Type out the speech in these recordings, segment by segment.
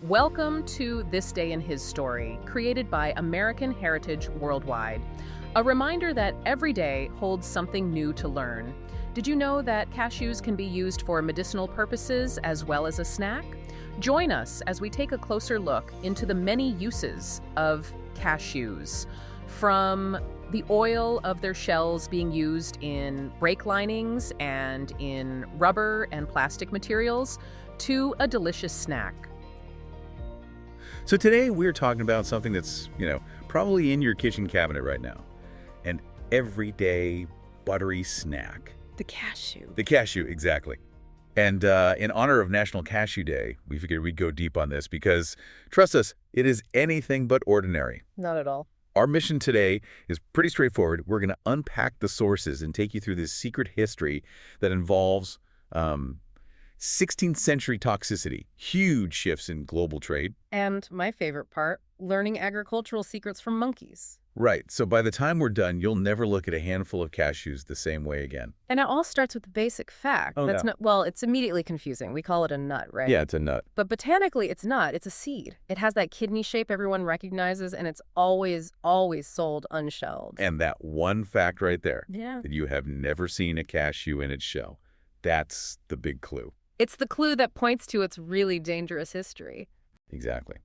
Welcome to This Day in His Story, created by American Heritage Worldwide. A reminder that every day holds something new to learn. Did you know that cashews can be used for medicinal purposes as well as a snack? Join us as we take a closer look into the many uses of cashews, from the oil of their shells being used in brake linings and in rubber and plastic materials, to a delicious snack. So today we're talking about something that's, probably in your kitchen cabinet right now. An everyday buttery snack. The cashew. The cashew, exactly. And in honor of National Cashew Day, we figured we'd go deep on this because, trust us, it is anything but ordinary. Not at all. Our mission today is pretty straightforward. We're going to unpack the sources and take you through this secret history that involves 16th century toxicity, huge shifts in global trade. And my favorite part, learning agricultural secrets from monkeys. Right. So by the time we're done, you'll never look at a handful of cashews the same way again. And it all starts with the basic fact. Oh, That's yeah. not, well, it's immediately confusing. We call it a nut, right? Yeah, it's a nut. But botanically, it's not. It's a seed. It has that kidney shape everyone recognizes, and it's always sold unshelled. And that one fact right there, Yeah. that you have never seen a cashew in its shell, that's the big clue. It's the clue that points to its really dangerous history. Exactly.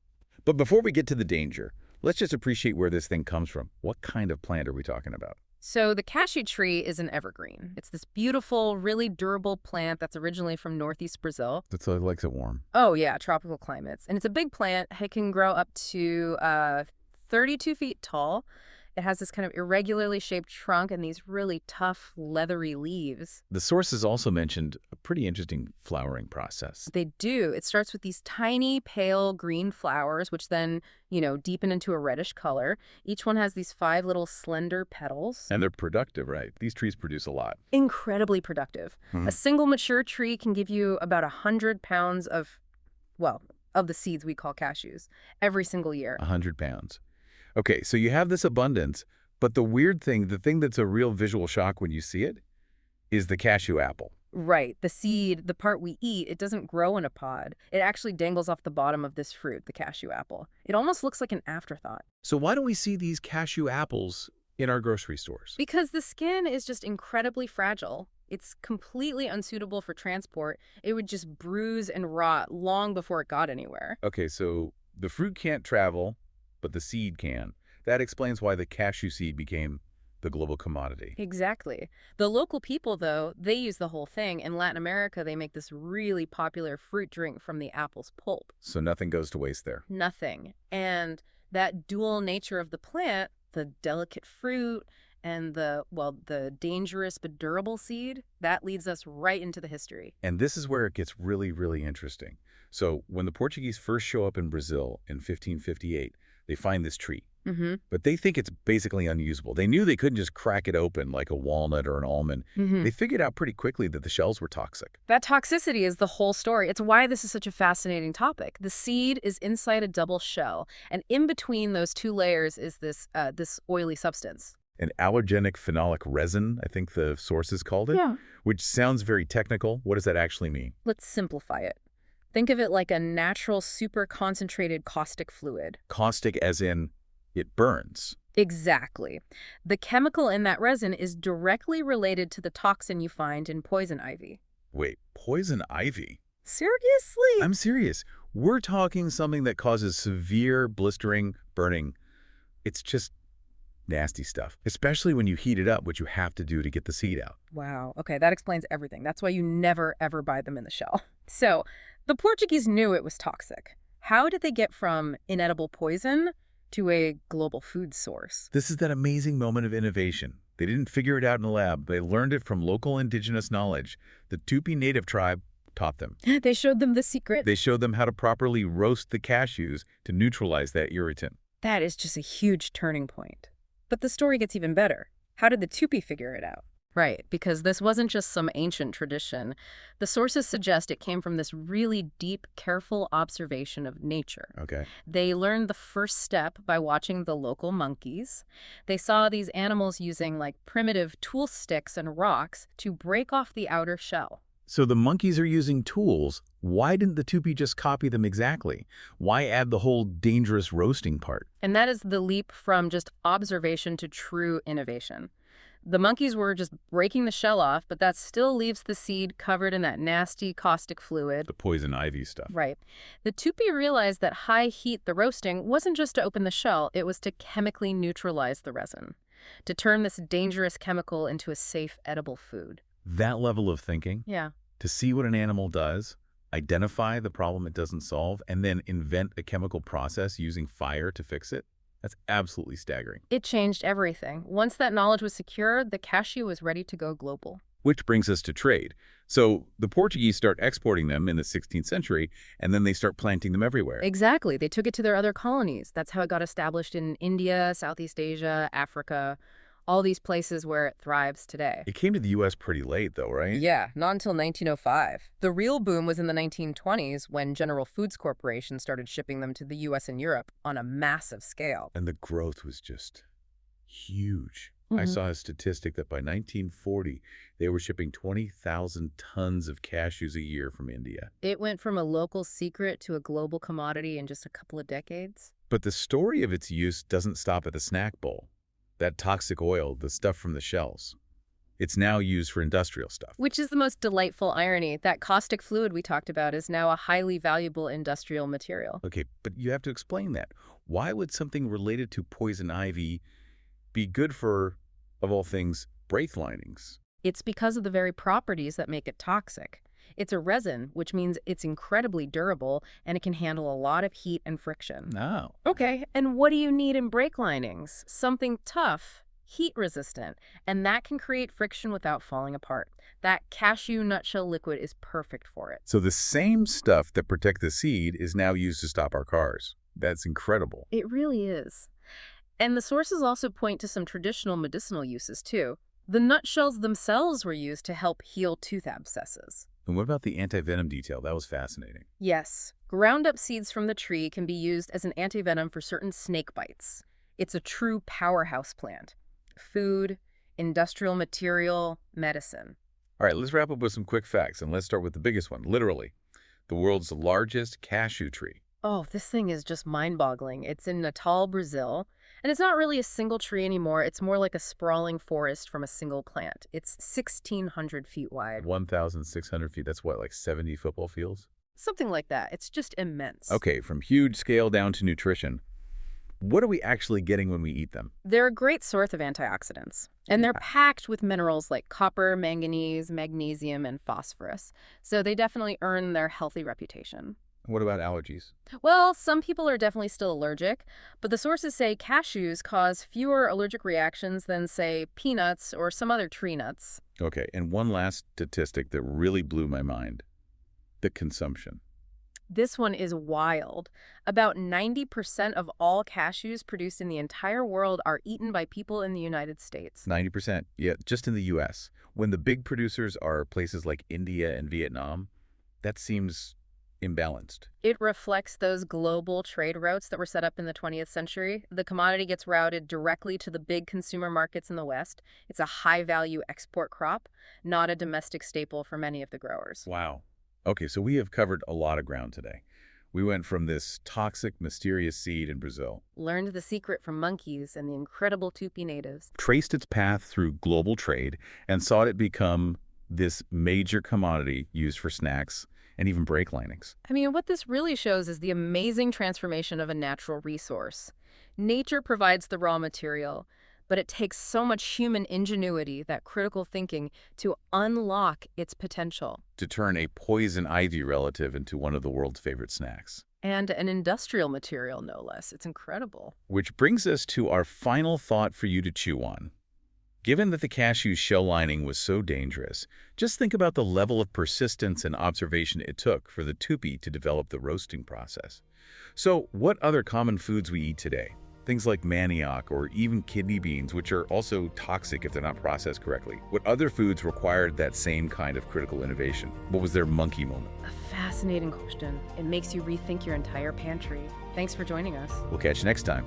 But before we get to the danger, let's just appreciate where this thing comes from. What kind of plant are we talking about? So the cashew tree is an evergreen. It's this beautiful, really durable plant that's originally from northeast Brazil. That's what likes it warm. Oh, yeah, tropical climates. And it's a big plant. It can grow up to 32 feet tall. It has this kind of irregularly shaped trunk and these really tough, leathery leaves. The sources also mentioned a pretty interesting flowering process. They do. It starts with these tiny, pale green flowers, which then, deepen into a reddish color. Each one has these 5 little slender petals. And they're productive, right? These trees produce a lot. Incredibly productive. Mhm. A single mature tree can give you about 100 pounds of the seeds we call cashews every single year. 100 pounds. Okay, so you have this abundance, but the thing that's a real visual shock when you see it, is the cashew apple. Right. The seed, the part we eat, it doesn't grow in a pod. It actually dangles off the bottom of this fruit, the cashew apple. It almost looks like an afterthought. So why don't we see these cashew apples in our grocery stores? Because the skin is just incredibly fragile. It's completely unsuitable for transport. It would just bruise and rot long before it got anywhere. Okay, so the fruit can't travel, but the seed can. That explains why the cashew seed became the global commodity. Exactly. The local people, though, they use the whole thing. In Latin America, they make this really popular fruit drink from the apple's pulp. So nothing goes to waste there. Nothing. And that dual nature of the plant, the delicate fruit and the dangerous but durable seed, that leads us right into the history. And this is where it gets really, really interesting. So when the Portuguese first show up in Brazil in 1558, they find this tree. Mm-hmm. But they think it's basically unusable. They knew they couldn't just crack it open like a walnut or an almond. Mm-hmm. They figured out pretty quickly that the shells were toxic. That toxicity is the whole story. It's why this is such a fascinating topic. The seed is inside a double shell, and in between those 2 layers is this oily substance. An allergenic phenolic resin, I think the sources called it, Yeah. which sounds very technical. What does that actually mean? Let's simplify it. Think of it like a natural, super concentrated caustic fluid. Caustic as in it burns. Exactly. The chemical in that resin is directly related to the toxin you find in poison ivy. Wait, poison ivy? Seriously? I'm serious. We're talking something that causes severe blistering, burning. It's just nasty stuff, especially when you heat it up, which you have to do to get the seed out. Wow. Okay, that explains everything. That's why you never, ever buy them in the shell. So, the Portuguese knew it was toxic. How did they get from inedible poison to a global food source? This is that amazing moment of innovation. They didn't figure it out in a lab. They learned it from local indigenous knowledge. The Tupi native tribe taught them. They showed them the secret. They showed them how to properly roast the cashews to neutralize that irritant. That is just a huge turning point. But the story gets even better. How did the Tupi figure it out? Right, because this wasn't just some ancient tradition. The sources suggest it came from this really deep, careful observation of nature. Okay. They learned the first step by watching the local monkeys. They saw these animals using primitive tool sticks and rocks to break off the outer shell. So the monkeys are using tools. Why didn't the Tupi just copy them exactly? Why add the whole dangerous roasting part? And that is the leap from just observation to true innovation. The monkeys were just breaking the shell off, but that still leaves the seed covered in that nasty caustic fluid. The poison ivy stuff. Right. The Tupi realized that high heat, the roasting, wasn't just to open the shell, it was to chemically neutralize the resin, to turn this dangerous chemical into a safe, edible food. That level of thinking, Yeah. to see what an animal does, identify the problem it doesn't solve, and then invent a chemical process using fire to fix it, that's absolutely staggering. It changed everything. Once that knowledge was secured, the cashew was ready to go global. Which brings us to trade. So the Portuguese start exporting them in the 16th century, and then they start planting them everywhere. Exactly. They took it to their other colonies. That's how it got established in India, Southeast Asia, Africa, all these places where it thrives today. It came to the U.S. pretty late, though, right? Yeah, not until 1905. The real boom was in the 1920s when General Foods Corporation started shipping them to the U.S. and Europe on a massive scale. And the growth was just huge. I saw a statistic that by 1940, they were shipping 20,000 tons of cashews a year from India. It went from a local secret to a global commodity in just a couple of decades. But the story of its use doesn't stop at the snack bowl. That toxic oil, the stuff from the shells, it's now used for industrial stuff. Which is the most delightful irony. That caustic fluid we talked about is now a highly valuable industrial material. Okay, but you have to explain that. Why would something related to poison ivy be good for, of all things, brake linings? It's because of the very properties that make it toxic. It's a resin, which means it's incredibly durable and it can handle a lot of heat and friction. No. Okay, and what do you need in brake linings? Something tough, heat-resistant, and that can create friction without falling apart. That cashew nutshell liquid is perfect for it. So the same stuff that protects the seed is now used to stop our cars. That's incredible. It really is. And the sources also point to some traditional medicinal uses, too. The nutshells themselves were used to help heal tooth abscesses. And what about the anti-venom detail? That was fascinating. Yes, ground up seeds from the tree can be used as an antivenom for certain snake bites. It's a true powerhouse plant. Food, industrial material, medicine. All right, let's wrap up with some quick facts, and let's start with the biggest one, literally. The world's largest cashew tree. Oh, this thing is just mind-boggling. It's in Natal, Brazil, and it's not really a single tree anymore. It's more like a sprawling forest from a single plant. It's 1,600 feet wide. 1,600 feet. That's what, like 70 football fields? Something like that. It's just immense. Okay, from huge scale down to nutrition. What are we actually getting when we eat them? They're a great source of antioxidants, and they're packed with minerals like copper, manganese, magnesium, and phosphorus. So they definitely earn their healthy reputation. What about allergies? Well, some people are definitely still allergic, but the sources say cashews cause fewer allergic reactions than, say, peanuts or some other tree nuts. Okay, and one last statistic that really blew my mind. The consumption. This one is wild. About 90% of all cashews produced in the entire world are eaten by people in the United States. 90%? Yeah, just in the U.S. When the big producers are places like India and Vietnam, that seems imbalanced. It reflects those global trade routes that were set up in the 20th century. The commodity gets routed directly to the big consumer markets in the West. It's a high-value export crop, not a domestic staple for many of the growers. Wow. Okay, so we have covered a lot of ground today. We went from this toxic, mysterious seed in Brazil, Learned the secret from monkeys and the incredible Tupi natives. traced its path through global trade, and saw it become this major commodity used for snacks and even brake linings. I mean, what this really shows is the amazing transformation of a natural resource. Nature provides the raw material, but it takes so much human ingenuity, that critical thinking, to unlock its potential. To turn a poison ivy relative into one of the world's favorite snacks. And an industrial material, no less. It's incredible. Which brings us to our final thought for you to chew on. Given that the cashew's shell lining was so dangerous, just think about the level of persistence and observation it took for the Tupi to develop the roasting process. So, what other common foods we eat today? Things like manioc or even kidney beans, which are also toxic if they're not processed correctly. What other foods required that same kind of critical innovation? What was their monkey moment? A fascinating question. It makes you rethink your entire pantry. Thanks for joining us. We'll catch you next time.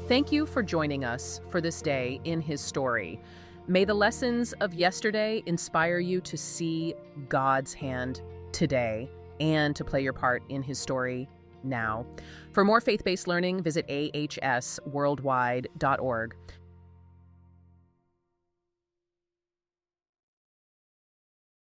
Thank you for joining us for this day in his story. May the lessons of yesterday inspire you to see God's hand today and to play your part in his story now. For more faith-based learning, visit ahsworldwide.org.